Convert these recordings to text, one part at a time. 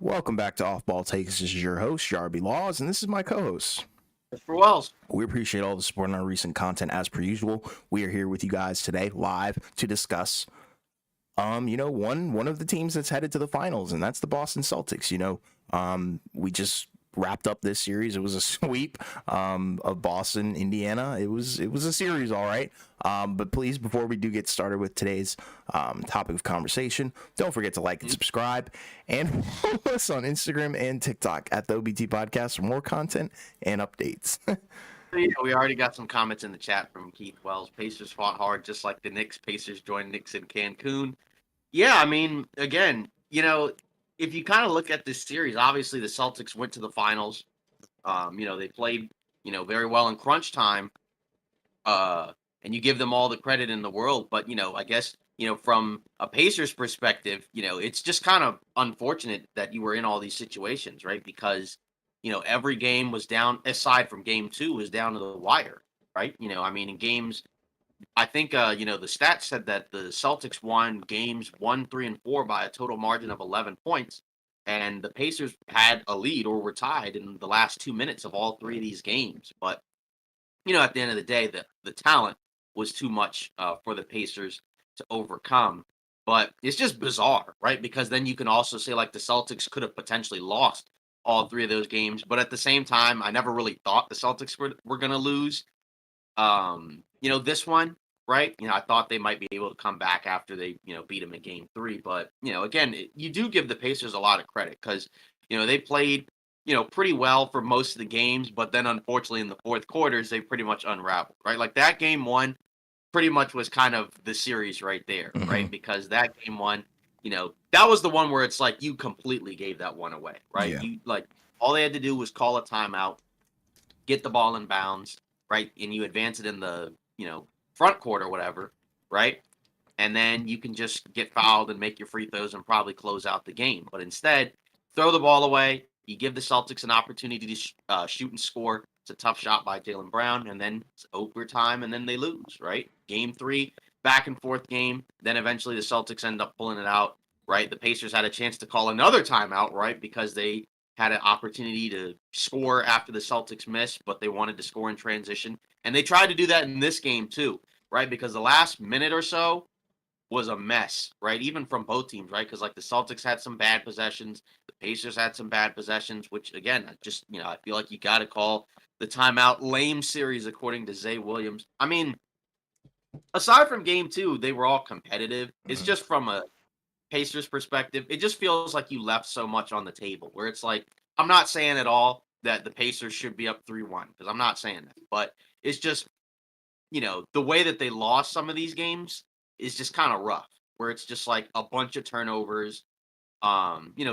Welcome back to Off Ball Takes. This is your host, Jarby Laws, and this is my co-host. For Wells. We appreciate all the support on our recent content as per usual. We are here with you guys today live to discuss one of the teams that's headed to the finals, and that's the Boston Celtics. We just wrapped up this series. It was a sweep of Boston, Indiana. It was a series, all right. But please, before we do get started with today's topic of conversation, don't forget to like and subscribe, and follow us on Instagram and TikTok at the OBT Podcast for more content and updates. Yeah, we already got some comments in the chat from Keith Wells. Pacers fought hard, just like the Knicks. Pacers joined Knicks in Cancun. Yeah, I mean, again, if you kind of look at this series, obviously the Celtics went to the finals. They played, very well in crunch time. And you give them all the credit in the world. But, I guess, from a Pacers perspective, it's just kind of unfortunate that you were in all these situations, right? Because, every game was down, aside from game two, was down to the wire, right? I mean, in games, I think, the stats said that the Celtics won games 1, 3, and 4 by a total margin of 11 points. And the Pacers had a lead or were tied in the last 2 minutes of all three of these games. But, at the end of the day, the talent was too much for the Pacers to overcome. But it's just bizarre, right? Because then you can also say, like, the Celtics could have potentially lost all three of those games. But at the same time, I never really thought the Celtics were going to lose this one, right? I thought they might be able to come back after they, beat them in game three. But, again, you do give the Pacers a lot of credit because, they played, pretty well for most of the games. But then, unfortunately, in the fourth quarters, they pretty much unraveled, right? Like that game one pretty much was kind of the series right there, right? Because that game one, that was the one where it's like you completely gave that one away, right? Yeah. You like all they had to do was call a timeout, get the ball in bounds, right? And you advance it in the, front court or whatever, right? And then you can just get fouled and make your free throws and probably close out the game. But instead, throw the ball away. You give the Celtics an opportunity to shoot and score. It's a tough shot by Jaylen Brown, and then it's overtime, and then they lose, right? Game three, back and forth game. Then eventually the Celtics end up pulling it out, right? The Pacers had a chance to call another timeout, right? Because they had an opportunity to score after the Celtics missed, but they wanted to score in transition. And they tried to do that in this game too, right? Because the last minute or so was a mess, right? Even from both teams, right? Because like the Celtics had some bad possessions, the Pacers had some bad possessions, which again, I feel like you got to call the timeout lame series according to Zay Williams. I mean, aside from game two, they were all competitive. It's just from a Pacers perspective, it just feels like you left so much on the table where it's like, I'm not saying at all that the Pacers should be up 3-1 because I'm not saying that, but it's just, the way that they lost some of these games is just kind of rough where it's just like a bunch of turnovers,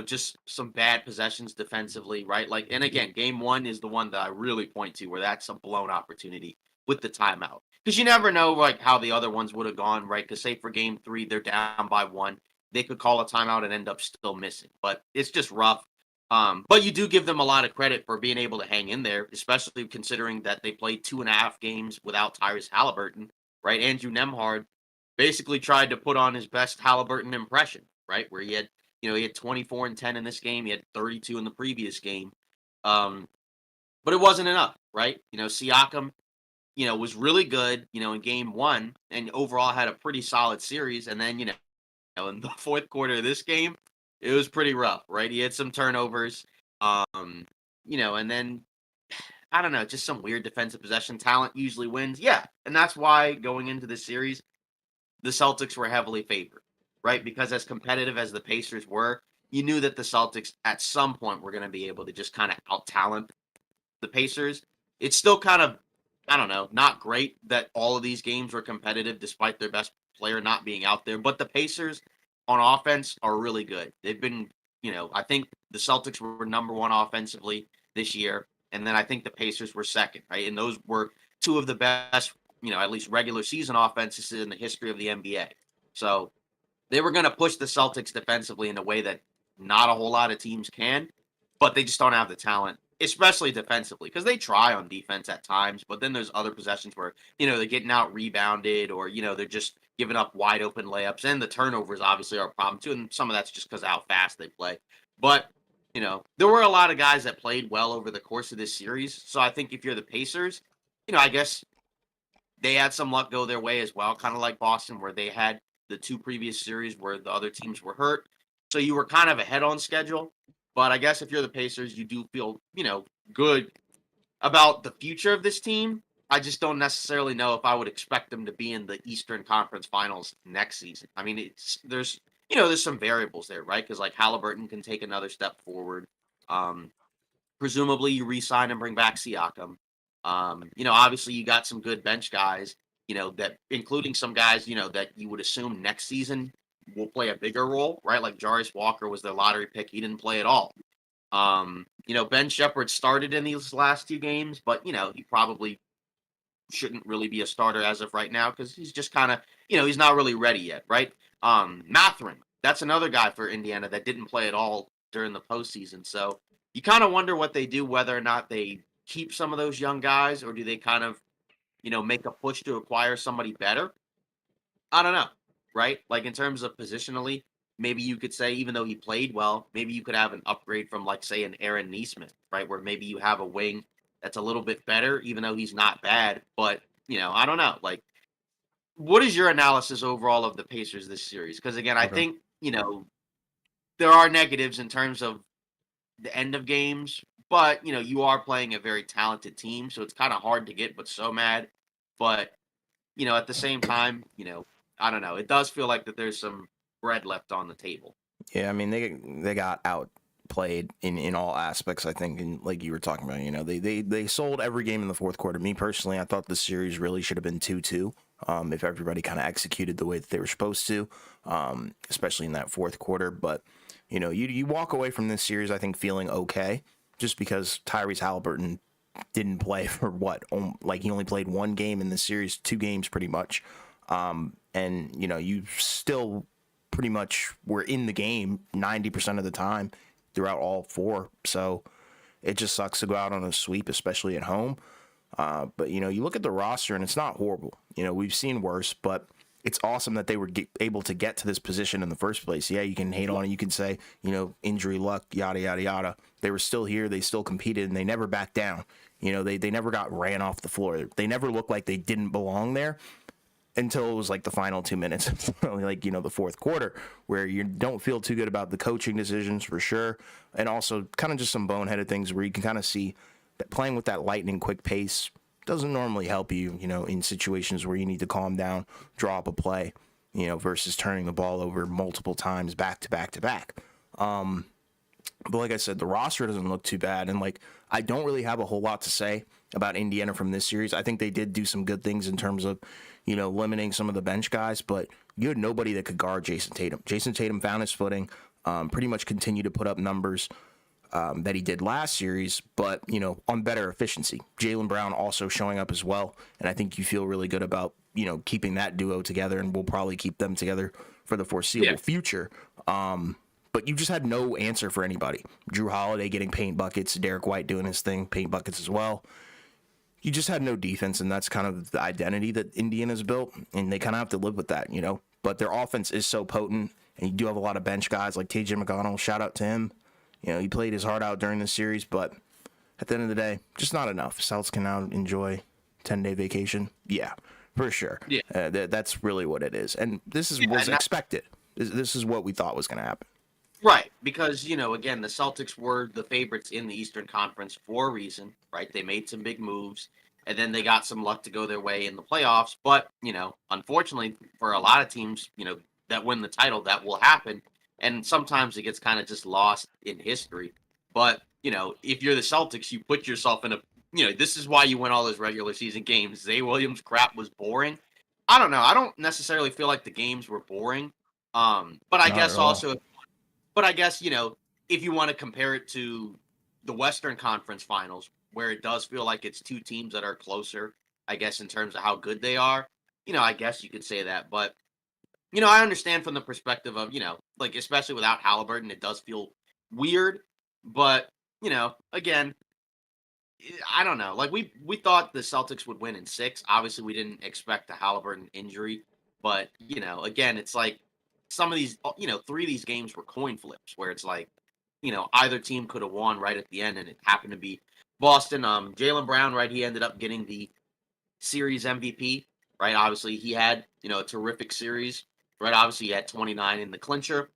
just some bad possessions defensively, right? Like, and again, game one is the one that I really point to where that's a blown opportunity with the timeout because you never know like how the other ones would have gone, right? Because say for game three, they're down by one, they could call a timeout and end up still missing, but it's just rough. But you do give them a lot of credit for being able to hang in there, especially considering that they played 2.5 games without Tyrese Halliburton, right? Andrew Nemhard basically tried to put on his best Halliburton impression, right? Where he had 24 and 10 in this game. He had 32 in the previous game. But it wasn't enough, right? Siakam, was really good, in game one and overall had a pretty solid series. And then, in the fourth quarter of this game, it was pretty rough, right? He had some turnovers, and then I don't know, just some weird defensive possession. Talent usually wins. Yeah. And that's why going into this series, the Celtics were heavily favored, right? Because as competitive as the Pacers were, you knew that the Celtics at some point were going to be able to just kind of out talent the Pacers. It's still kind of, I don't know, not great that all of these games were competitive despite their best player not being out there. But the Pacers on offense are really good. They've been, I think the Celtics were number one offensively this year. And then I think the Pacers were second, right? And those were two of the best, at least regular season offenses in the history of the NBA. So they were going to push the Celtics defensively in a way that not a whole lot of teams can, but they just don't have the talent, especially defensively, because they try on defense at times, but then there's other possessions where, they're getting out rebounded or, they're just giving up wide open layups, and the turnovers obviously are a problem too, and some of that's just because of how fast they play. But there were a lot of guys that played well over the course of this series. So I think if you're the Pacers, I guess they had some luck go their way as well, kind of like Boston, where they had the two previous series where the other teams were hurt. So you were kind of ahead on schedule. But I guess if you're the Pacers, you do feel, good about the future of this team. I just don't necessarily know if I would expect them to be in the Eastern Conference Finals next season. I mean, there's some variables there, right? Because like Halliburton can take another step forward. Um, Presumably you re-sign and bring back Siakam. Obviously you got some good bench guys, that including some guys, that you would assume next season will play a bigger role, right? Like Jarius Walker was their lottery pick. He didn't play at all. Ben Shepard started in these last two games, but he probably shouldn't really be a starter as of right now because he's just kind of, he's not really ready yet, right? Matherin, that's another guy for Indiana that didn't play at all during the postseason. So you kind of wonder what they do, whether or not they keep some of those young guys or do they kind of, make a push to acquire somebody better. I don't know, right? Like in terms of positionally, maybe you could say even though he played well, maybe you could have an upgrade from like say an Aaron Neesmith, right? Where maybe you have a wing that's a little bit better, even though he's not bad. But I don't know. Like, what is your analysis overall of the Pacers this series? Because again, I Okay. think there are negatives in terms of the end of games, but you are playing a very talented team, so it's kind of hard to get but so mad. But at the same time, I don't know. It does feel like that there's some bread left on the table. Yeah, I mean they got outplayed in all aspects. I think, and like you were talking about, they sold every game in the fourth quarter. Me personally, I thought the series really should have been 2-2. If everybody kind of executed the way that they were supposed to, especially in that fourth quarter. But you walk away from this series, I think, feeling okay, just because Tyrese Halliburton didn't play for like he only played one game in the series, 2 games pretty much. And you still pretty much were in the game 90% of the time throughout all 4. So it just sucks to go out on a sweep, especially at home. But you look at the roster and it's not horrible. We've seen worse, but it's awesome that they were able to get to this position in the first place. Yeah, you can hate on it. You can say, injury luck, yada, yada, yada. They were still here. They still competed and they never backed down. They never got ran off the floor. They never looked like they didn't belong there until it was like the final 2 minutes, like, the fourth quarter, where you don't feel too good about the coaching decisions for sure. And also kind of just some boneheaded things where you can kind of see that playing with that lightning quick pace doesn't normally help you, in situations where you need to calm down, draw up a play, versus turning the ball over multiple times back to back to back. But like I said, the roster doesn't look too bad. And like, I don't really have a whole lot to say about Indiana from this series. I think they did do some good things in terms of, limiting some of the bench guys, but you had nobody that could guard Jason Tatum. Jason Tatum found his footing, pretty much continued to put up numbers that he did last series, but, on better efficiency. Jaylen Brown also showing up as well. And I think you feel really good about, keeping that duo together, and we'll probably keep them together for the foreseeable future. But you just had no answer for anybody. Drew Holiday getting paint buckets, Derek White doing his thing, paint buckets as well. You just had no defense, and that's kind of the identity that Indiana's built, and they kind of have to live with that, But their offense is so potent, and you do have a lot of bench guys like TJ McConnell. Shout out to him. He played his heart out during the series, but at the end of the day, just not enough. Celtics can now enjoy 10-day vacation. Yeah, for sure. Yeah. That's really what it is, and this Yeah, was and that, expected. This is what we thought was going to happen. right. Because, again, the Celtics were the favorites in the Eastern Conference for a reason, right? They made some big moves and then they got some luck to go their way in the playoffs. But, unfortunately for a lot of teams, that win the title, that will happen. And sometimes it gets kind of just lost in history. But, if you're the Celtics, you put yourself in a, this is why you win all those regular season games. Zay Williams crap was boring. I don't know. I don't necessarily feel like the games were boring. But I Not at guess all. also, but I guess, if you want to compare it to the Western Conference Finals, where it does feel like it's two teams that are closer, I guess, in terms of how good they are, I guess you could say that. But, I understand from the perspective of, like, especially without Halliburton, it does feel weird. But, again, I don't know. Like, we thought the Celtics would win in 6. Obviously, we didn't expect a Halliburton injury. But, again, it's like some of these, 3 of these games were coin flips where it's like, either team could have won right at the end, and it happened to be Boston. Jaylen Brown, right? He ended up getting the series MVP, right? Obviously, he had a terrific series, right? Obviously, he had 29 in the clincher,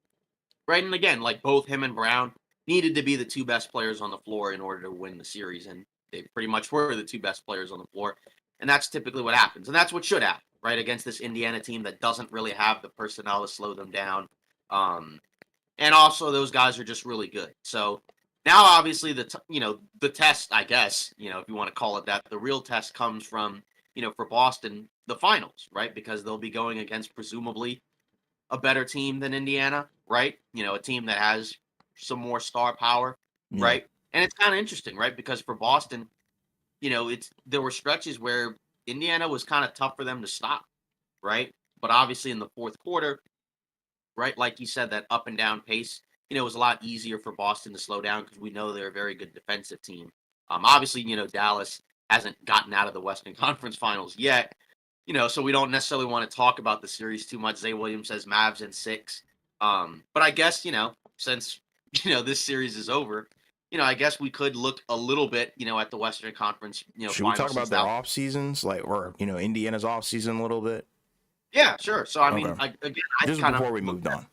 right? And again, like both him and Brown needed to be the two best players on the floor in order to win the series, and they pretty much were the two best players on the floor, and that's typically what happens, and that's what should happen, right? Against this Indiana team that doesn't really have the personnel to slow them down. Um, and also those guys are just really good. So now, obviously, the test, I guess, if you want to call it that, the real test comes from for Boston, the finals, right? Because they'll be going against presumably a better team than Indiana, right? A team that has some more star power, Yeah. right? And it's kind of interesting, right? Because for Boston, there were stretches where Indiana was kind of tough for them to stop, right? But obviously in the fourth quarter, right? Like you said, that up and down pace, it was a lot easier for Boston to slow down because we know they're a very good defensive team. Obviously, Dallas hasn't gotten out of the Western Conference Finals yet, so we don't necessarily want to talk about the series too much. Zay Williams says Mavs in six. But I guess, since, this series is over, I guess we could look a little bit, at the Western Conference, Should we talk finals about since their that. off seasons, like, or Indiana's off season a little bit? Yeah, sure. So, I mean, Okay. again, I Just kind of before we look. moved on.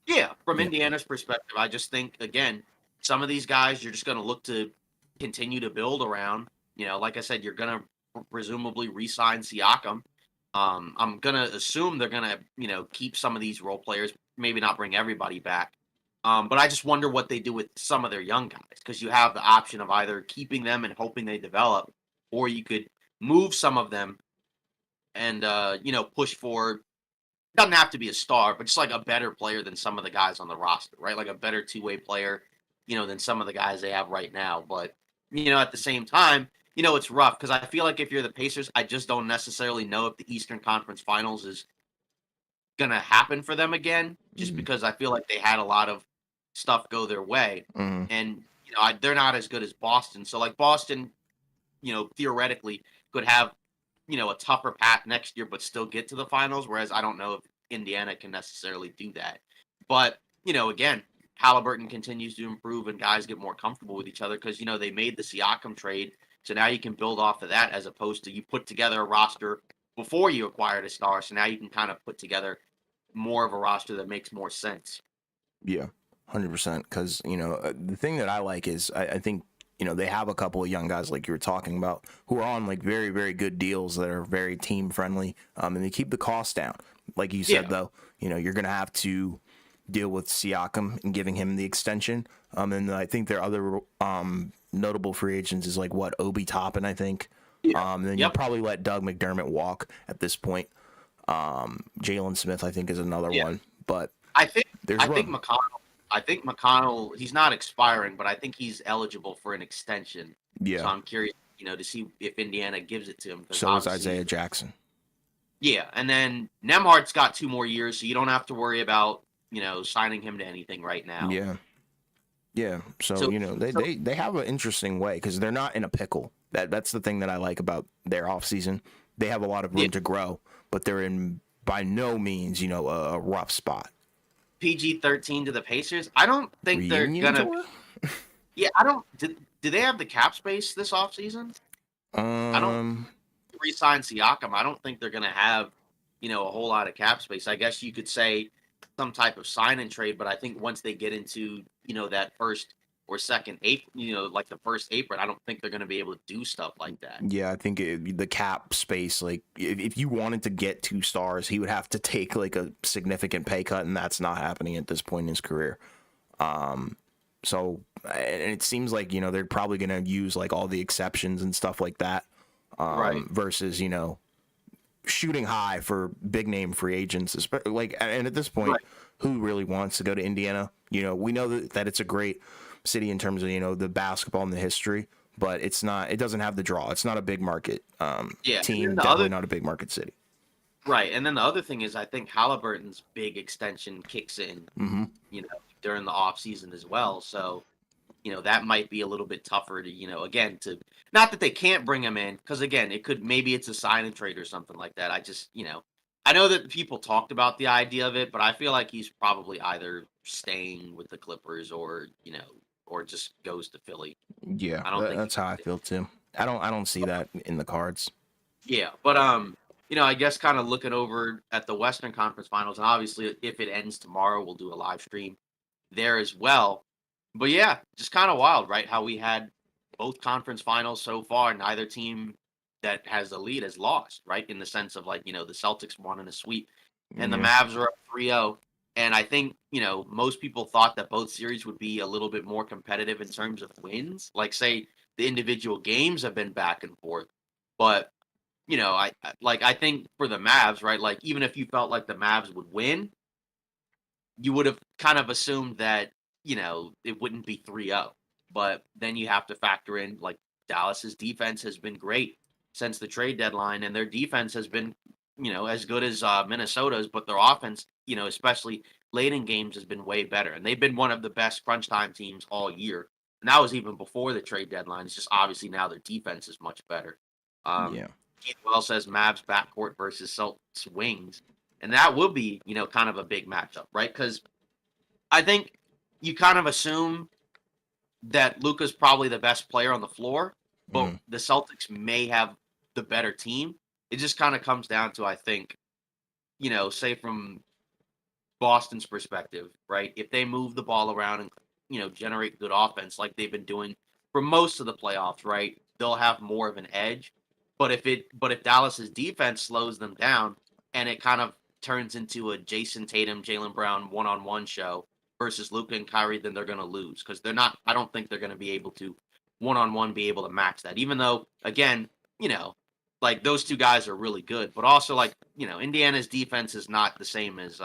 Yeah, from Yeah. Indiana's perspective, I just think again, some of these guys you're just going to look to continue to build around. Like I said, you're going to presumably re-sign Siakam. I'm going to assume they're going to keep some of these role players, maybe not bring everybody back. But I just wonder what they do with some of their young guys because you have the option of either keeping them and hoping they develop, or you could move some of them and push for doesn't have to be a star, but just like a better player than some of the guys on the roster, right? Like a better two-way player, than some of the guys they have right now. But at the same time, it's rough because I feel like if you're the Pacers, I just don't necessarily know if the Eastern Conference Finals is gonna happen for them again, just Mhm. because I feel like they had a lot of stuff go their way, Mhm. and they're not as good as Boston. So like Boston, theoretically could have a tougher path next year, but still get to the finals. Whereas I don't know if Indiana can necessarily do that. But again, Halliburton continues to improve and guys get more comfortable with each other because they made the Siakam trade, so now you can build off of that as opposed to you put together a roster before you acquired a star. So now you can kind of put together more of a roster that makes more sense. Yeah, 100%. Because the thing that I like is I think they have a couple of young guys like you were talking about who are on like very very good deals that are very team friendly, and they keep the cost down. Like you said Yeah, though, you're gonna have to deal with Siakam and giving him the extension. And I think their other notable free agents is like what Obi Toppin, I think. yeah, Then you yep, probably let Doug McDermott walk at this point. Jalen Smith, I think, is another yeah. one, but I think there's I think room. McConnell. I think McConnell. He's not expiring, but I think he's eligible for an extension. So Yeah. I'm curious, to see if Indiana gives it to him because So is obviously, Isaiah Jackson. yeah. And then Nemhart's got 2 more years, so you don't have to worry about signing him to anything right now. Yeah. Yeah. So So, they so they have an interesting way because they're not in a pickle. That's the thing that I like about their offseason. They have a lot of yeah, room to grow, but they're in by no means a rough spot. PG-13 to the Pacers. I don't think they're Reunion gonna. tour. Yeah, I don't. Do they have the cap space this offseason? I don't Um. re-sign Siakam. I don't think they're going to have, a whole lot of cap space. I guess you could say some type of sign and trade, but I think once they get into, that first or second April, like the first April, I don't think they're going to be able to do stuff like that. Yeah, I think the cap space, like if you wanted to get 2 stars, he would have to take like a significant pay cut, and that's not happening at this point in his career. So and it seems like they're probably going to use like all the exceptions and stuff like that, Right. versus shooting high for big name free agents. Like, and at this point, Right. who really wants to go to Indiana? We know that it's a great city in terms of the basketball and the history, but it's not. It doesn't have the draw. It's not a big market Yeah. And then team. the Definitely other, not a big market city. right. And then the other thing is, I think Halliburton's big extension kicks in, Hmm. you know, during the off season as well. So, that might be a little bit tougher to, again, to not that they can't bring him in, because again, it could maybe it's a sign and trade or something like that. I just, I know that people talked about the idea of it, but I feel like he's probably either staying with the Clippers or, or just goes to Philly. Yeah, I don't think he that's how I would stay. feel too. I don't see that in the cards. Yeah, but I guess kind of looking over at the Western Conference Finals, and obviously if it ends tomorrow, we'll do a live stream there as well. But yeah, just kind of wild, right? How we had both conference finals so far, neither team that has the lead has lost, right? In the sense of like, the Celtics won in a sweep and the Yeah, Mavs are up 3-0. And I think, most people thought that both series would be a little bit more competitive in terms of wins. Like say the individual games have been back and forth. But I think for the Mavs, right? Like even if you felt like the Mavs would win, you would have kind of assumed that, it wouldn't be 3-0. But then you have to factor in like Dallas's defense has been great since the trade deadline, and their defense has been, as good as Minnesota's, but their offense, especially late in games, has been way better. And they've been one of the best crunch time teams all year. And that was even before the trade deadline. It's just obviously now their defense is much better. Um, yeah, Keith Wells says Mavs backcourt versus Celtics wings. And that will be, kind of a big matchup, right? Because I think you kind of assume that Luka's probably the best player on the floor, but mm, the Celtics may have the better team. It just kind of comes down to, I think, say from Boston's perspective, right? If they move the ball around and generate good offense like they've been doing for most of the playoffs, right? They'll have more of an edge. But if Dallas's defense slows them down and it kind of turns into a Jason Tatum, Jalen Brown one-on-one show versus Luka and Kyrie, then they're going to lose because they're not. I don't think they're going to be able to one-on-one be able to match that. Even though, again, like those two guys are really good, but also like Indiana's defense is not the same as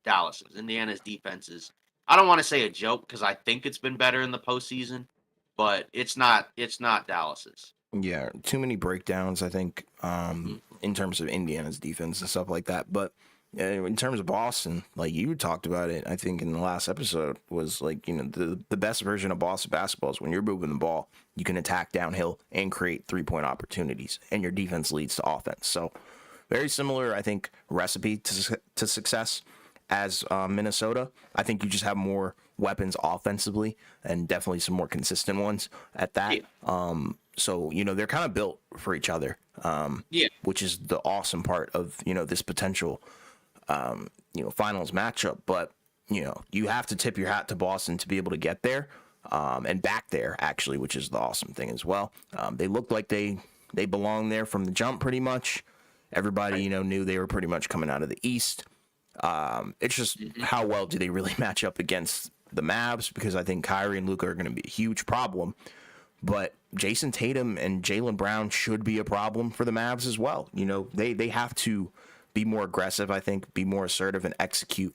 Dallas's. Indiana's defense is, I don't want to say a joke because I think it's been better in the postseason, but it's not. It's not Dallas's. yeah. Too many breakdowns, I think, Mhm. in terms of Indiana's defense and stuff like that. But in terms of Boston, like you talked about it, I think in the last episode was like the best version of Boston basketball is when you're moving the ball, you can attack downhill and create 3-point opportunities, and your defense leads to offense. So very similar, I think, recipe to success as Minnesota. I think you just have more weapons offensively and definitely some more consistent ones at that. Yeah, So they're kind of built for each other, yeah, which is the awesome part of this potential finals matchup. But you have to tip your hat to Boston to be able to get there and back there actually, which is the awesome thing as well. They looked like they belonged there from the jump pretty much. Everybody right. knew they were pretty much coming out of the East. It's just Hmm. how well do they really match up against the Mavs, because I think Kyrie and Luka are going to be a huge problem. But Jason Tatum and Jalen Brown should be a problem for the Mavs as well. They have to be more aggressive, I think, be more assertive and execute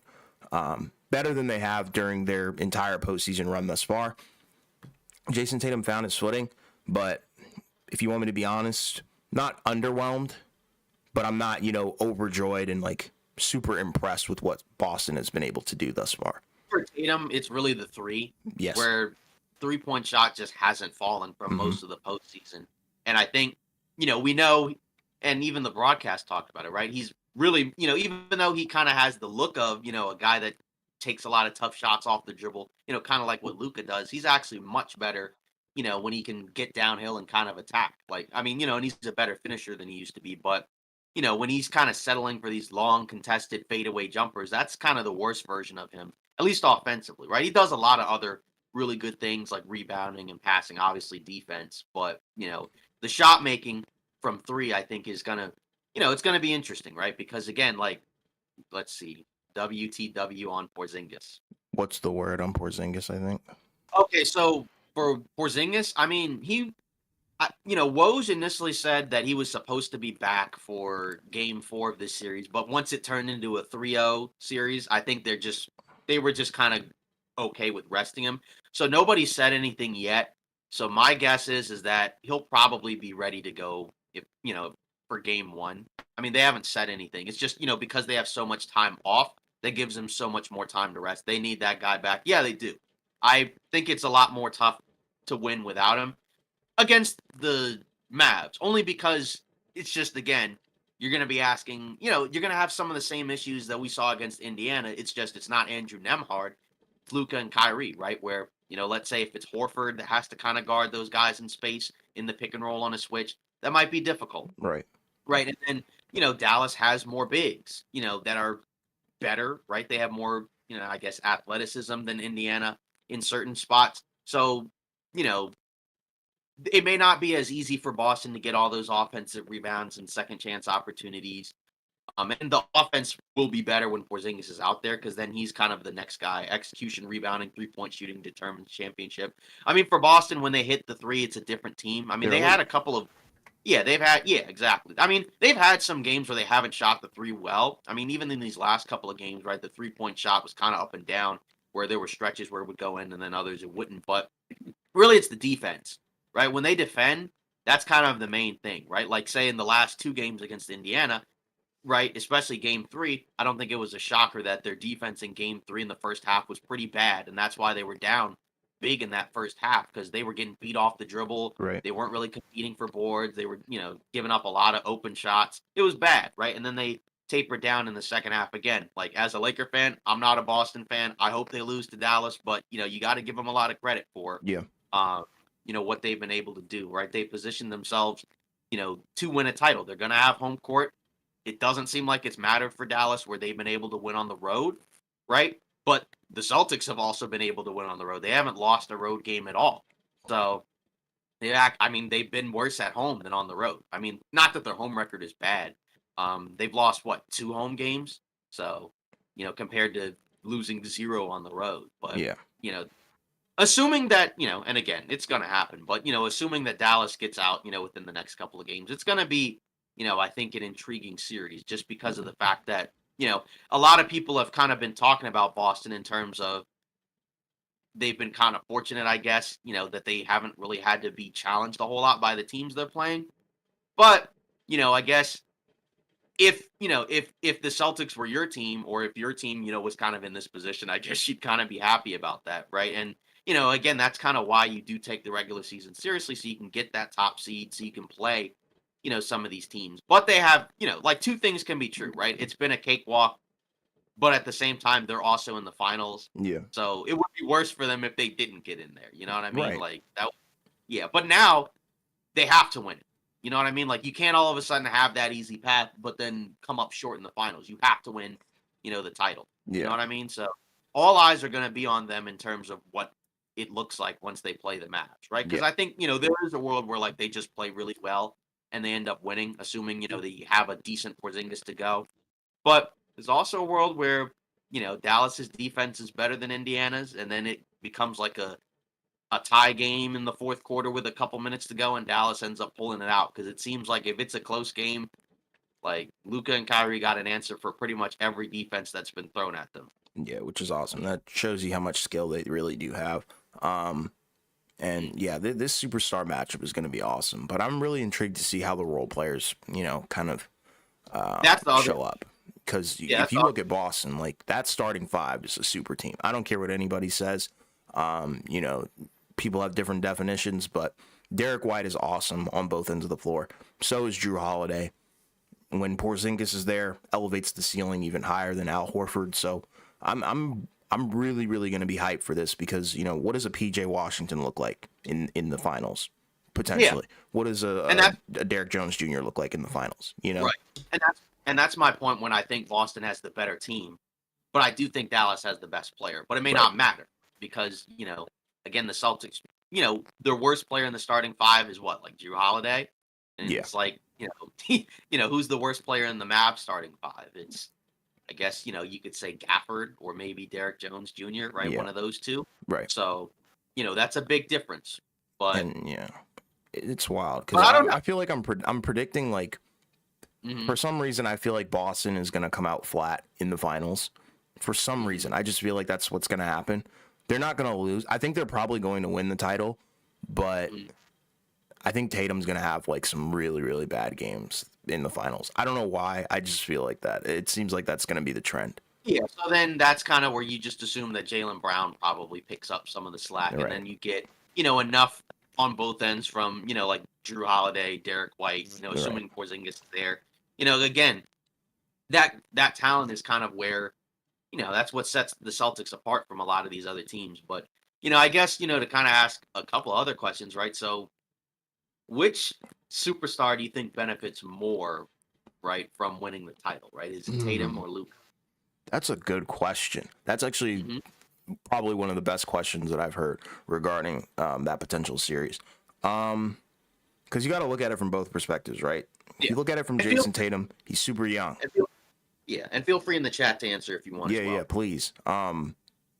better than they have during their entire postseason run thus far. Jason Tatum found his footing, but if you want me to be honest, not underwhelmed, but I'm not, overjoyed and like super impressed with what Boston has been able to do thus far. For Tatum, it's really the three Yes. where 3-point shot just hasn't fallen from Mm-hmm. most of the postseason. And I think, we know, and even the broadcast talked about it, right? He's really, even though he kind of has the look of, a guy that takes a lot of tough shots off the dribble, kind of like what Luca does, he's actually much better, when he can get downhill and kind of attack. Like, I mean, and he's a better finisher than he used to be. But, when he's kind of settling for these long contested fadeaway jumpers, that's kind of the worst version of him, at least offensively, right? He does a lot of other really good things like rebounding and passing, obviously defense, but the shot making from three, I think is gonna, it's gonna be interesting, right? Because again, like let's see, WTW on Porzingis. What's the word on Porzingis, I think? Okay, so for Porzingis, I mean, Woj initially said that he was supposed to be back for Game 4 of this series, but once it turned into a 3-0 series, I think they were just kind of okay with resting him. So nobody said anything yet. So my guess is that he'll probably be ready to go if for Game 1. I mean, they haven't said anything. It's just because they have so much time off, that gives them so much more time to rest. They need that guy back. Yeah, they do. I think it's a lot more tough to win without him against the Mavs, only because it's just again you're going to be asking, you're going to have some of the same issues that we saw against Indiana. It's just it's not Andrew Nemhard, it's Luka and Kyrie, right? Where let's say if it's Horford that has to kind of guard those guys in space in the pick and roll on a switch, that might be difficult, Right. right? And then Dallas has more bigs, that are better, right? They have more, I guess, athleticism than Indiana in certain spots. So, you know, it may not be as easy for Boston to get all those offensive rebounds and second chance opportunities. And the offense will be better when Porzingis is out there because then he's kind of the next guy. Execution, rebounding, 3-point shooting determines championship. I mean, for Boston, when they hit the three, it's a different team. I mean, They're they had elite. a couple of yeah, exactly. I mean, they've had some games where they haven't shot the three well. I mean, even in these last couple of games, right, the 3-point shot was kind of up and down, where there were stretches where it would go in and then others it wouldn't. But really, it's the defense, right? When they defend, that's kind of the main thing, right? Like, say, in the last two games against Indiana, right, especially game three, I don't think it was a shocker that their defense in game three in the first half was pretty bad. And that's why they were down big in that first half because they were getting beat off the dribble. Right. They weren't really competing for boards. They were, giving up a lot of open shots. It was bad, right? And then they tapered down in the second half again. Like, as a Laker fan, I'm not a Boston fan. I hope they lose to Dallas, but, you got to give them a lot of credit for, Yeah. uh, what they've been able to do, right? They positioned themselves, to win a title. They're going to have home court. It doesn't seem like it's mattered for Dallas where they've been able to win on the road, right? But the Celtics have also been able to win on the road. They haven't lost a road game at all. So they've been worse at home than on the road. I mean, not that their home record is bad. They've lost what, 2 home games? So, compared to losing 0 on the road. But Yeah. you know, assuming that, and again, it's going to happen, but, assuming that Dallas gets out, within the next couple of games, it's going to be, I think an intriguing series just because of the fact that, a lot of people have kind of been talking about Boston in terms of they've been kind of fortunate, I guess, that they haven't really had to be challenged a whole lot by the teams they're playing. But, I guess if the Celtics were your team or if your team, was kind of in this position, I guess you'd kind of be happy about that, right? And again, that's kind of why you do take the regular season seriously so you can get that top seed so you can play, some of these teams. But they have, like two things can be true, right? It's been a cakewalk, but at the same time they're also in the finals. Yeah. So it would be worse for them if they didn't get in there. You know what I mean? Right. Like that yeah, but now they have to win it. You know what I mean? Like you can't all of a sudden have that easy path, but then come up short in the finals. You have to win, the title. You know Yeah. what I mean? So all eyes are going to be on them in terms of what it looks like once they play the match, right? Because Yeah. I think there is a world where like they just play really well and they end up winning, assuming they have a decent Porzingis to go. But there's also a world where Dallas's defense is better than Indiana's, and then it becomes like a tie game in the fourth quarter with a couple minutes to go, and Dallas ends up pulling it out because it seems like if it's a close game, like Luka and Kyrie got an answer for pretty much every defense that's been thrown at them. Yeah, which is awesome. That shows you how much skill they really do have. And yeah, this superstar matchup is going to be awesome. But I'm really intrigued to see how the role players, kind of That's the other, show up. Because yeah, if you look at Boston, like that starting five is a super team. I don't care what anybody says. People have different definitions, but Derek White is awesome on both ends of the floor. So is Drew Holiday. When Porzingis is there, elevates the ceiling even higher than Al Horford. So I'm really, really going to be hyped for this because what does a PJ Washington look like in the finals potentially? Yeah. What does and a that's Derek Jones Jr. look like in the finals? right, and that's my point when I think Boston has the better team, but I do think Dallas has the best player, but it may Right. not matter because again the Celtics, their worst player in the starting five is what, like Drew Holiday, and Yeah. it's like who's the worst player in the Mavs starting five? It's I guess you could say Gafford or maybe Derek Jones Jr. Right, Yeah. one of those two. Right. So that's a big difference. But And yeah, it's wild but because I don't know. I feel like I'm predicting like Mhm. for some reason I feel like Boston is going to come out flat in the finals. For some reason, I just feel like that's what's going to happen. They're not going to lose. I think they're probably going to win the title, but Mhm. I think Tatum's going to have like some really, really bad games in the finals. I don't know why. I just feel like that. It seems like that's going to be the trend. Yeah, so then that's kind of where you just assume that Jaylen Brown probably picks up some of the slack, and Right. then you get enough on both ends from like Drew Holiday, Derek White, Right. assuming Porzingis is there. again, that talent is kind of where, that's what sets the Celtics apart from a lot of these other teams. But, I guess, to kind of ask a couple other questions, right? So, which superstar do you think benefits more, right, from winning the title, right? Is it Tatum Hmm. or Luka? That's a good question. That's actually Hmm. probably one of the best questions that I've heard regarding that potential series. Because you got to look at it from both perspectives, right? If Yeah. you look at it from And feel, Jason Tatum, he's super young. and feel, yeah, and feel free in the chat to answer if you want as Yeah, well. please.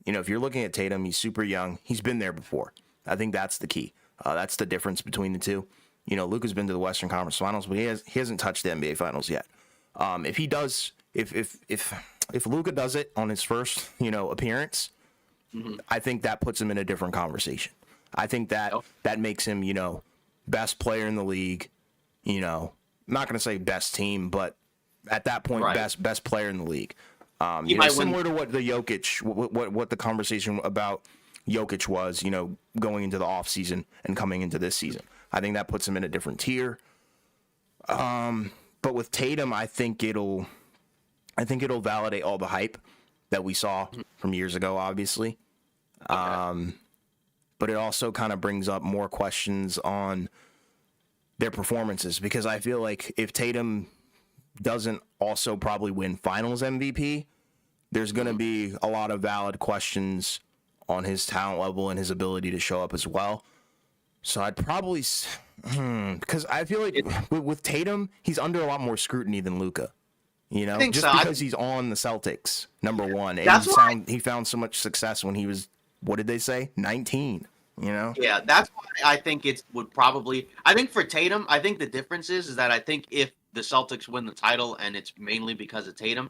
If you're looking at Tatum, he's super young. He's been there before. I think that's the key. That's the difference between the two. Luka's been to the Western Conference Finals, but he hasn't touched the NBA Finals yet. If he does, if Luka does it on his first appearance, Hmm. I think that puts him in a different conversation. I think Oh, that makes him best player in the league. I'm not going to say best team, but at that point, right. best player in the league. He might win. Similar to what the Jokic, what the conversation about Jokic was, going into the offseason and coming into this season. I think that puts him in a different tier. But with Tatum, I think it'll validate all the hype that we saw from years ago, obviously. Okay. But it also kind of brings up more questions on their performances because I feel like if Tatum doesn't also probably win Finals MVP, there's going to be a lot of valid questions on his talent level and his ability to show up as well. So I'd probably, because I feel like with Tatum, he's under a lot more scrutiny than Luka. I think Just so. because he's on the Celtics, number one, and That's why. he found so much success when he was, what did they say, 19. Yeah, that's why I think it would probably. I think for Tatum, I think the difference is that I think if the Celtics win the title and it's mainly because of Tatum,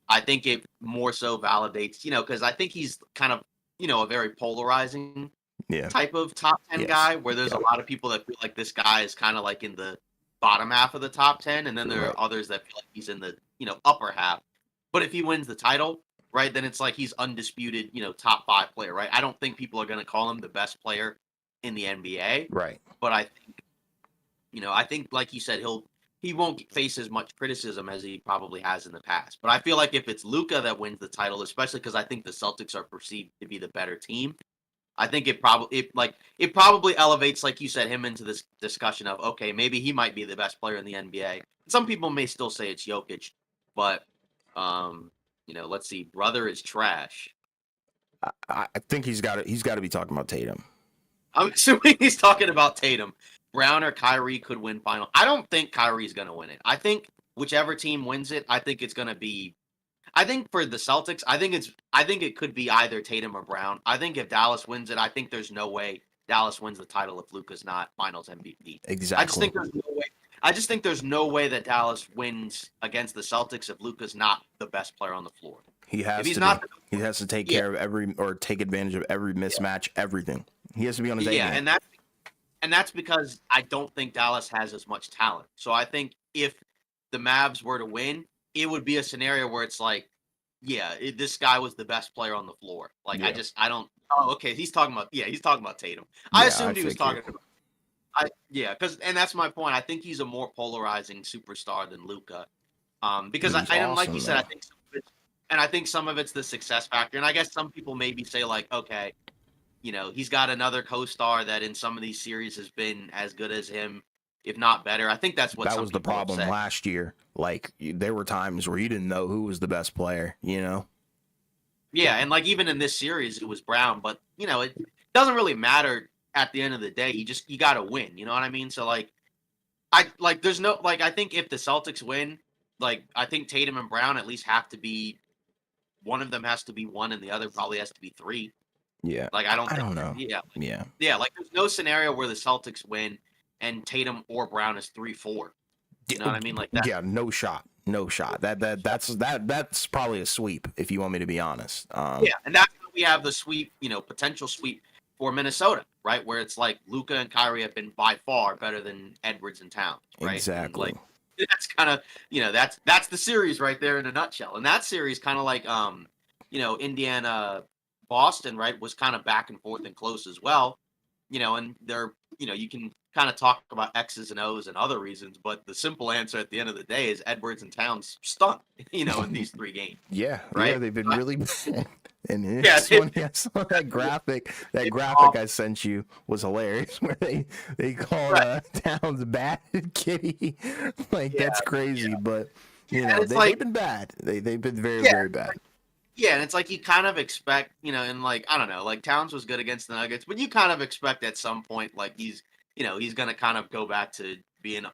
I think it more so validates, because I think he's kind of, a very polarizing Yeah. type of top 10 Yes. guy where there's a Yep. lot of people that feel like this guy is kind of like in the bottom half of the top 10. And then there Right. are others that feel like he's in the, upper half. But if he wins the title, right, then it's like he's undisputed, top 5 player, right? I don't think people are going to call him the best player in the NBA, Right. but I think like you said, he won't face as much criticism as he probably has in the past. But I feel like if it's Luka that wins the title, especially because I think the Celtics are perceived to be the better team, I think it probably elevates, like you said, him into this discussion of, okay, maybe he might be the best player in the NBA. Some people may still say it's Jokic, but let's see, brother is trash. I think he's got to be talking about Tatum. I'm assuming he's talking about Tatum. Brown or Kyrie could win final. I don't think Kyrie's going to win it. I think whichever team wins it, I think it's going to be. I think for the Celtics, I think it could be either Tatum or Brown. I think if Dallas wins it, I think there's no way Dallas wins the title if Luka's not Finals MVP. I just Exactly. think there's no way. I just think there's no way that Dallas wins against the Celtics if Luka's not the best player on the floor. He If has he's to not, be. He has to take yeah, care of take advantage of every mismatch, everything. He has to be on his A yeah, game. and that's because I don't think Dallas has as much talent. So I think if the Mavs were to win, it would be a scenario where it's like, yeah, this guy was the best player on the floor. Like Yeah. I don't. Oh, okay. He's talking about Tatum. I Yeah, I assumed he was figured. talking about. Yeah, and that's my point. I think he's a more polarizing superstar than Luca. Because He's I didn't like you awesome said. though. I think some of it's the success factor, and I guess some people maybe say like, okay, he's got another co-star that in some of these series has been as good as him, if not better. I think that's what That some was the people have problem said. last year. Like there were times where you didn't know who was the best player. Yeah, and like even in this series, it was Brown, but it doesn't really matter at the end of the day. You got to win. You know what I mean? So there's no I think if the Celtics win, I think Tatum and Brown at least have to be one of them has to be one, and the other probably has to be 3. Yeah. Like I don't I think, don't know. yeah, Yeah. yeah. Like there's no scenario where the Celtics win and Tatum or Brown is 3-4. You know what I mean? Like that. Yeah, no shot. No shot. That's probably a sweep if you want me to be honest. Yeah, and that's how we have the sweep, potential sweep for Minnesota, right? Where it's like Luka and Kyrie have been by far better than Edwards and Towns, right? And Exactly. that's kind of, that's the series right there in a nutshell. And that series kind of like Indiana Boston, right, was kind of back and forth and close as well. And they're you can kind of talk about X's and O's and other reasons, but the simple answer at the end of the day is Edwards and Towns stunk, in these 3 games, Yeah, yeah, right? they've been really bad. And Yeah, it's funny, I saw that graphic. That it's graphic I awful. sent you was hilarious, where they called Right. Towns bad kitty. Like Yeah, that's crazy, but yeah, and it's they've like, been bad. They've been very yeah, very bad. yeah, and it's like you kind of expect, and like I don't know, like Towns was good against the Nuggets, but you kind of expect at some point, like he's gonna kind of go back to being,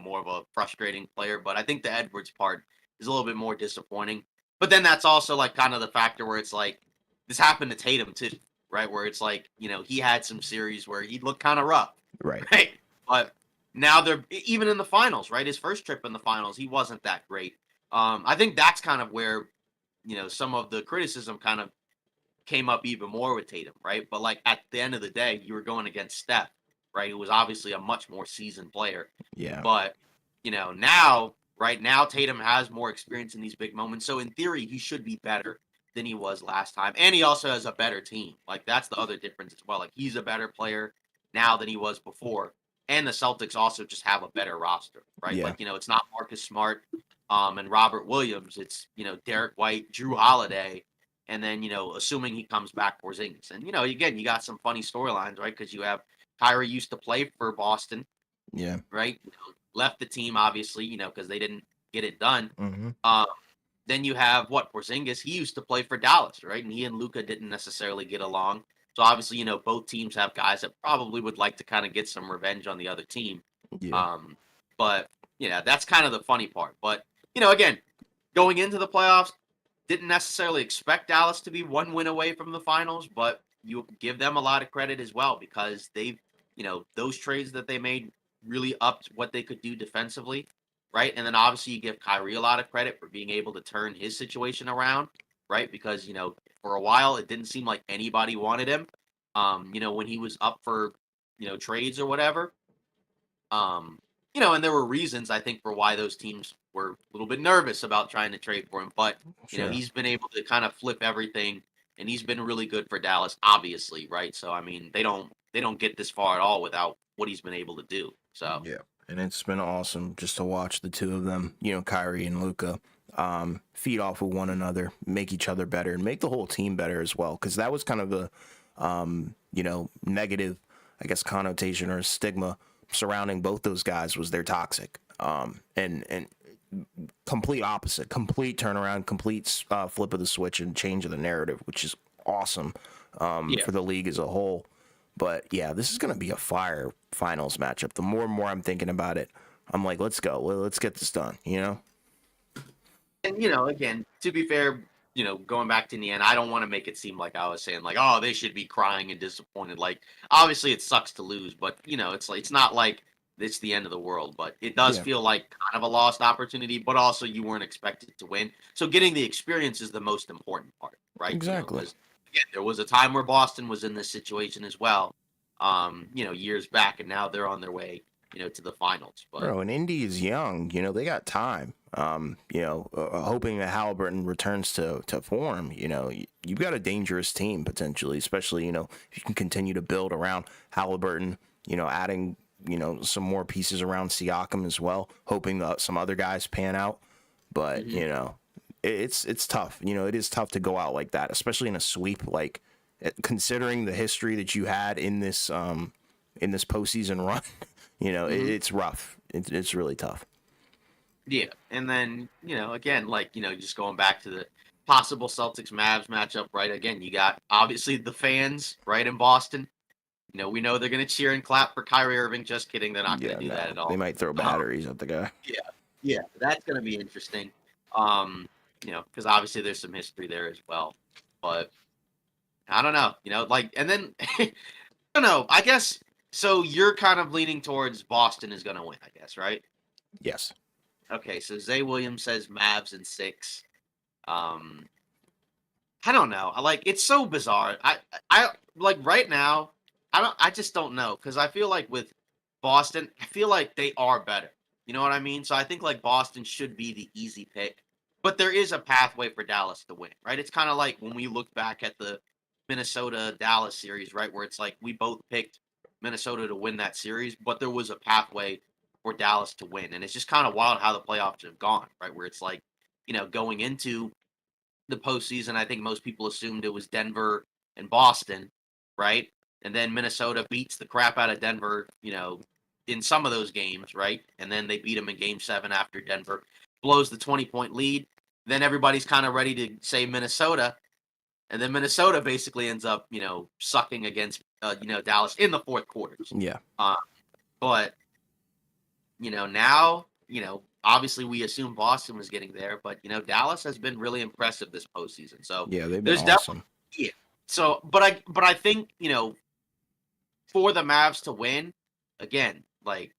more of a frustrating player. But I think the Edwards part is a little bit more disappointing. But then that's also like kind of the factor where it's like this happened to Tatum too, right? Where it's like, he had some series where he looked kind of rough, Right. right? But now they're even in the finals, right? His first trip in the finals, he wasn't that great. I think that's kind of where some of the criticism kind of came up even more with Tatum, right? But like at the end of the day, you were going against Steph, right? Who was obviously a much more seasoned player. Yeah. But now, right now, Tatum has more experience in these big moments. So in theory, he should be better than he was last time. And he also has a better team. Like that's the other difference as well. Like he's a better player now than he was before. And the Celtics also just have a better roster, right? Yeah. Like, it's not Marcus Smart and Robert Williams. It's, Derek White, Drew Holiday, and then, assuming he comes back for Porzingis. And, again, you got some funny storylines, right? Because you have Kyrie used to play for Boston, Yeah. right? Left the team, obviously, because they didn't get it done. Hmm. Um, then you have Porzingis. He used to play for Dallas, right? And he and Luca didn't necessarily get along. So obviously, both teams have guys that probably would like to kind of get some revenge on the other team. Yeah. Um, but yeah, that's kind of the funny part. But again, going into the playoffs, didn't necessarily expect Dallas to be 1 win away from the finals, but you give them a lot of credit as well because they've, those trades that they made really upped what they could do defensively, right? And then obviously you give Kyrie a lot of credit for being able to turn his situation around, right? Because, for a while it didn't seem like anybody wanted him. When he was up for, trades or whatever. Um, and there were reasons I think for why those teams were a little bit nervous about trying to trade for him. But Sure. he's been able to kind of flip everything, and he's been really good for Dallas, obviously, right? So I mean, they don't get this far at all without what he's been able to do. So Yeah. And it's been awesome just to watch the two of them, Kyrie and Luca, feed off of one another, make each other better, and make the whole team better as well. Because that was kind of the, negative, I guess, connotation or stigma surrounding both those guys was they're toxic. And complete opposite, complete turnaround, complete flip of the switch and change of the narrative, which is awesome yeah, for the league as a whole. But yeah, this is going to be a fire finals matchup. The more and more I'm thinking about it, I'm like, let's go. Let's get this done. and again, to be fair, going back to the end, I don't want to make it seem like I was saying like, oh, they should be crying and disappointed. Like, obviously, it sucks to lose, but it's like it's not like it's the end of the world. But it does Yeah, feel like kind of a lost opportunity. But also, you weren't expected to win, so getting the experience is the most important part, right? exactly. Because again, there was a time where Boston was in this situation as well, years back, and now they're on their way, to the finals. But Bro, and Indy is young. They got time. Hoping that Halliburton returns to form. You've got a dangerous team potentially, especially if you can continue to build around Halliburton. Adding some more pieces around Siakam as well, hoping that some other guys pan out. But mhm. it's tough. It is tough to go out like that, especially in a sweep. Like considering the history that you had in this postseason run, Mhm. it's rough. It's really tough. Yeah, and then again, like just going back to the possible Celtics Mavs matchup, right? Again, you got obviously the fans, right, in Boston. We know they're gonna cheer and clap for Kyrie Irving. Just kidding, they're not gonna Yeah, do that no, at they all. might throw Um, batteries at the guy. yeah, yeah, that's gonna be interesting. Um, because obviously there's some history there as well. But I don't know, like, and then I don't know. I guess so. You're kind of leaning towards Boston is gonna win, I guess, right? Yes. Okay, so Zay Williams says Mavs in 6. Um, I don't know. I like it's so bizarre. I like right now. I just don't know because I feel like with Boston, I feel like they are better. You know what I mean? So I think like Boston should be the easy pick, but there is a pathway for Dallas to win, right? It's kind of like when we look back at the Minnesota Dallas series, right, where it's like we both picked Minnesota to win that series, but there was a pathway for Dallas to win. And it's just kind of wild how the playoffs have gone, right? Where it's like, going into the postseason, I think most people assumed it was Denver and Boston, right? And then Minnesota beats the crap out of Denver, in some of those games, right? And then they beat them in game 7 after Denver blows the 20-point lead. Then everybody's kind of ready to say Minnesota. And then Minnesota basically ends up, sucking against, Dallas in the fourth quarters. Yeah. But, now, obviously we assume Boston was getting there, but, Dallas has been really impressive this postseason. So Yeah, they've been there's awesome. definitely, yeah. So, but I think, for the Mavs to win, again, like,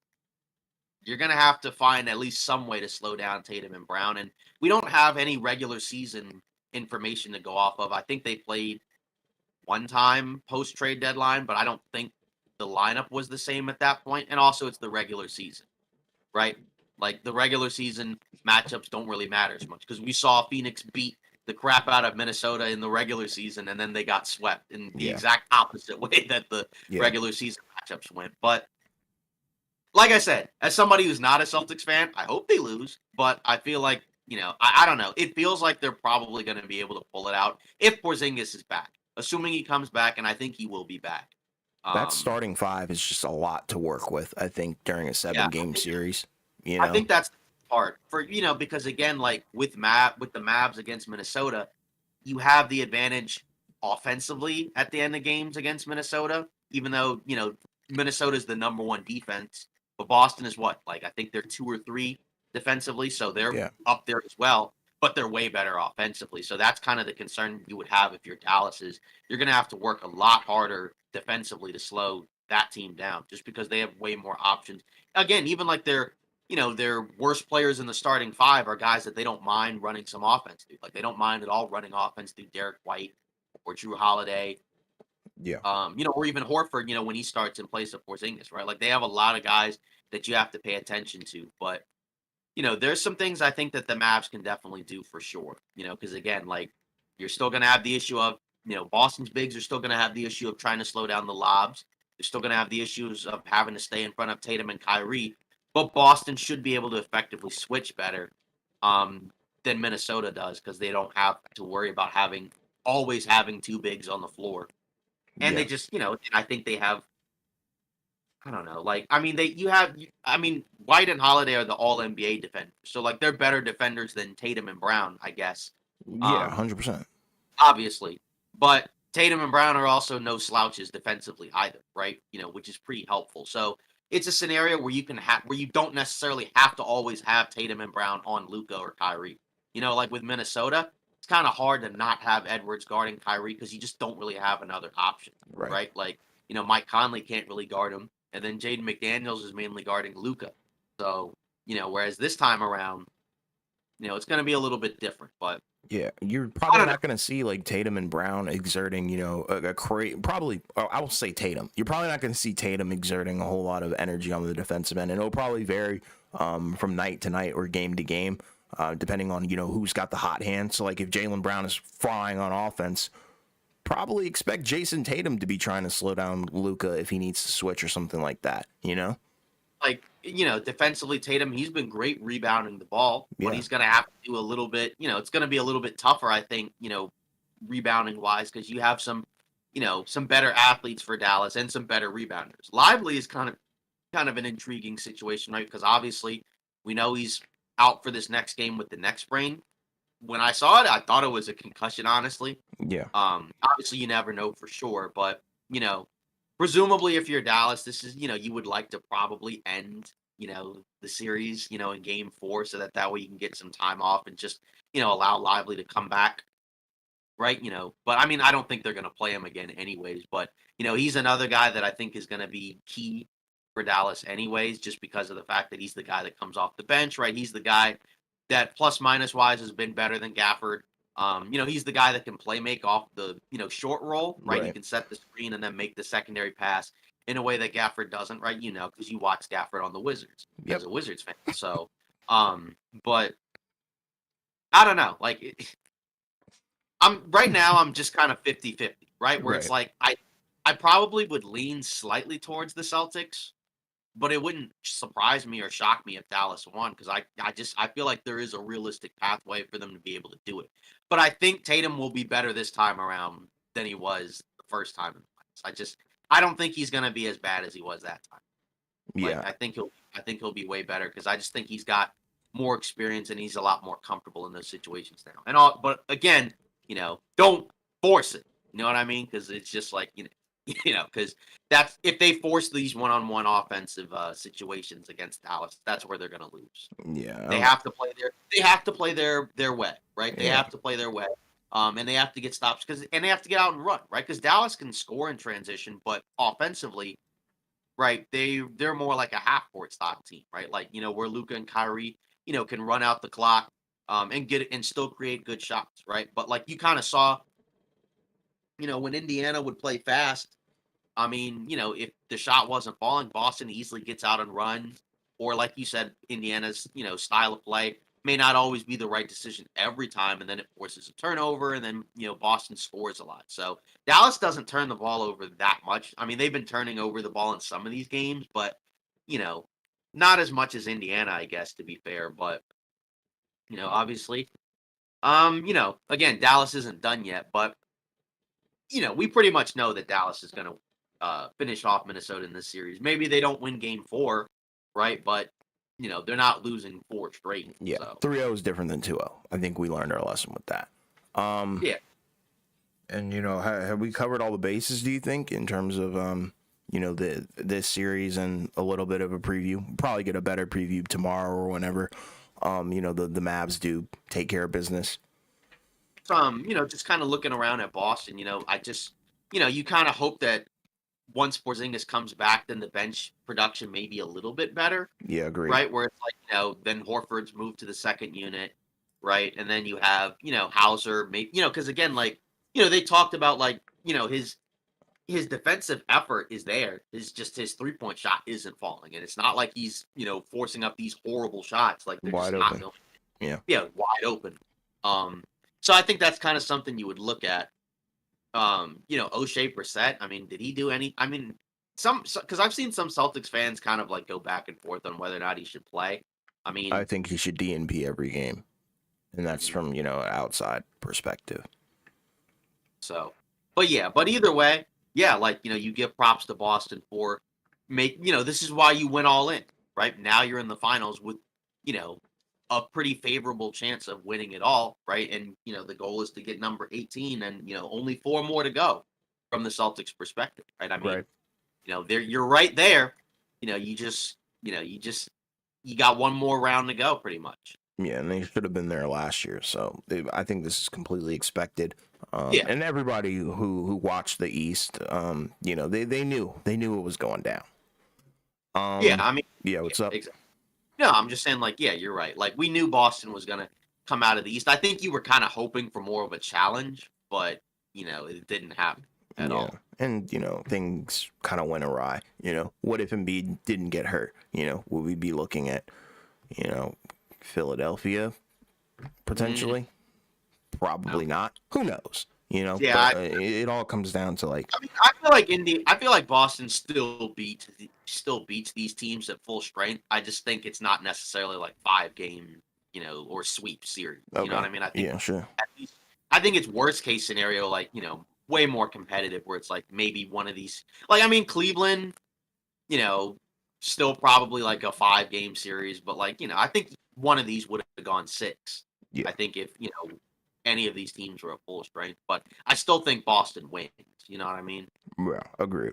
you're going to have to find at least some way to slow down Tatum and Brown. And we don't have any regular season information to go off of. I think they played one time post trade deadline, but I don't think the lineup was the same at that point. And also, it's the regular season, right? Like the regular season matchups don't really matter as much because we saw Phoenix beat the crap out of Minnesota in the regular season, and then they got swept in the exact opposite way that the regular season matchups went. But like I said, as somebody who's not a Celtics fan, I hope they lose, but I feel like, I don't know. It feels like they're probably going to be able to pull it out if Porzingis is back, assuming he comes back, and I think he will be back. That starting 5 is just a lot to work with, I think, during a 7-game series. I think that's the part for, because again, like with the Mavs against Minnesota, you have the advantage offensively at the end of games against Minnesota, even though, Minnesota's the number 1 defense. But Boston is what? Like, I think they're 2 or 3 defensively, so they're up there as well, but they're way better offensively. So that's kind of the concern you would have if you're Dallas is you're going to have to work a lot harder defensively to slow that team down just because they have way more options. Again, even like their worst players in the starting 5 are guys that they don't mind running some offense through. Like, they don't mind at all running offense through Derek White or Drew Holiday. Yeah. Or even Horford, when he starts in place of Porzingis, right? Like, they have a lot of guys that you have to pay attention to. But, there's some things I think that the Mavs can definitely do for sure. Because again, like, you're still going to have the issue of, Boston's bigs are still going to have the issue of trying to slow down the lobs. They're still going to have the issues of having to stay in front of Tatum and Kyrie. But Boston should be able to effectively switch better than Minnesota does because they don't have to worry about always having 2 bigs on the floor. And they just, I think they have, I don't know, like, I mean, White and Holiday are the all NBA defenders. So, like, they're better defenders than Tatum and Brown, I guess. Yeah, 100%. Obviously. But Tatum and Brown are also no slouches defensively either, right? Which is pretty helpful. So, it's a scenario where where you don't necessarily have to always have Tatum and Brown on Luka or Kyrie. Like with Minnesota, it's kind of hard to not have Edwards guarding Kyrie because you just don't really have another option, right? Like, Mike Conley can't really guard him, and then Jaden McDaniels is mainly guarding Luka. So, whereas this time around, it's going to be a little bit different, but yeah, you're probably not going to see like Tatum and Brown exerting, probably, I will say Tatum. You're probably not going to see Tatum exerting a whole lot of energy on the defensive end, and it'll probably vary from night to night or game to game, depending on, who's got the hot hand. So, like, if Jaylen Brown is flying on offense, probably expect Jason Tatum to be trying to slow down Luka if he needs to switch or something like that, Like, defensively, Tatum, he's been great rebounding the ball, but he's going to have to do a little bit, it's going to be a little bit tougher, I think, rebounding wise, because you have some better athletes for Dallas and some better rebounders. Lively is kind of an intriguing situation, right? Because obviously we know he's out for this next game with the neck sprain. When I saw it, I thought it was a concussion, honestly. Yeah. Obviously you never know for sure, but presumably if you're Dallas, this is, you would like to probably end, the series, in game 4 so that way you can get some time off and just, allow Lively to come back. Right. But I mean, I don't think they're going to play him again anyways, but he's another guy that I think is going to be key for Dallas anyways, just because of the fact that he's the guy that comes off the bench, right? He's the guy that plus minus wise has been better than Gafford. He's the guy that can play make off the, short roll, right? He can set the screen and then make the secondary pass in a way that Gafford doesn't, right? Because you watch Gafford on the Wizards as a Wizards fan. So, but I don't know. Like, I'm just kind of 50-50, right? Where it's like, I probably would lean slightly towards the Celtics, but it wouldn't surprise me or shock me if Dallas won because I feel like there is a realistic pathway for them to be able to do it. But I think Tatum will be better this time around than he was the first time in the finals. I don't think he's gonna be as bad as he was that time. Like Yeah, I think he'll be way better because I just think he's got more experience and he's a lot more comfortable in those situations now. And all, but again, don't force it. You know what I mean? Because it's just like because that's if they force these one-on-one offensive situations against Dallas, that's where they're going to lose. yeah, They have to play their way, right? They yeah, have to play their way. And they have to get stops and they have to get out and run, right? Because Dallas can score in transition, but offensively, right? They're more like a half court style team, right? Like, where Luca and Kyrie, can run out the clock and get it and still create good shots, right? But like you kind of saw, when Indiana would play fast, I mean, if the shot wasn't falling, Boston easily gets out and runs. Or like you said, Indiana's, style of play may not always be the right decision every time, and then it forces a turnover, and then Boston scores a lot. So Dallas doesn't turn the ball over that much. I mean, they've been turning over the ball in some of these games, but you know, not as much as Indiana, I guess, to be fair. But obviously, again, Dallas isn't done yet, but we pretty much know that Dallas is going to finish off Minnesota in this series. Maybe they don't win game 4, right? But, they're not losing 4 straight. yeah. So, 3-0 is different than 2-0. I think we learned our lesson with that. yeah. And have we covered all the bases? Do you think in terms of this series and a little bit of a preview? We'll probably get a better preview tomorrow or whenever. The Mavs do take care of business. Just kind of looking around at Boston, I just, you kind of hope that once Porzingis comes back, then the bench production may be a little bit better. Yeah, agreed. Right, where it's like, then Horford's moved to the second unit, right? And then you have, Hauser, maybe, because again, like, they talked about like, his defensive effort is there. Is just his 3-point shot isn't falling. And it's not like he's, forcing up these horrible shots. Like they're just Wide not open. going. Yeah. Yeah, wide open. So I think that's kind of something you would look at. O'Shea Brissett. I mean, did he do any? I mean, because I've seen some Celtics fans kind of like go back and forth on whether or not he should play. I mean, I think he should DNP every game, and that's from an outside perspective. So, but either way, yeah, like you give props to Boston for this is why you went all in, right? Now you're in the finals with a pretty favorable chance of winning it all, right? And the goal is to get number 18, and only 4 more to go from the Celtics perspective, right? I mean, Right. you're right there. You got one more round to go, pretty much. Yeah, and they should have been there last year. So I think this is completely expected. Yeah. And everybody who watched the East, they knew it was going down. Yeah, I mean, yeah. What's up? exactly. No, I'm just saying, like, yeah, you're right. Like, we knew Boston was gonna come out of the East. I think you were kind of hoping for more of a challenge, but it didn't happen at all. And things kind of went awry. What if Embiid didn't get hurt? Would we be looking at Philadelphia potentially? Probably not. Who knows? Yeah, but, it all comes down to like. I mean, I feel like Boston still beats these teams at full strength. I just think it's not necessarily like 5-game, or sweep series. You know what I mean? I think Yeah, sure. at least, I think it's worst case scenario, like way more competitive, where it's like maybe one of these. Like, I mean, Cleveland, still probably like a 5-game series, but like I think one of these would have gone 6. Yeah. I think if any of these teams were at full strength, but I still think Boston wins. You know what I mean? Yeah, agreed.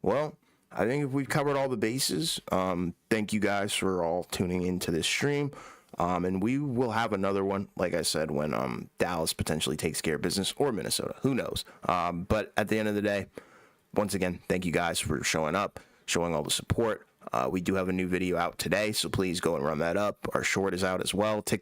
Well, I think if we've covered all the bases, thank you guys for all tuning into this stream. And we will have another one, like I said, when Dallas potentially takes care of business, or Minnesota. Who knows? But at the end of the day, once again, thank you guys for showing up, showing all the support. We do have a new video out today, so please go and run that up. Our short is out as well. TikTok.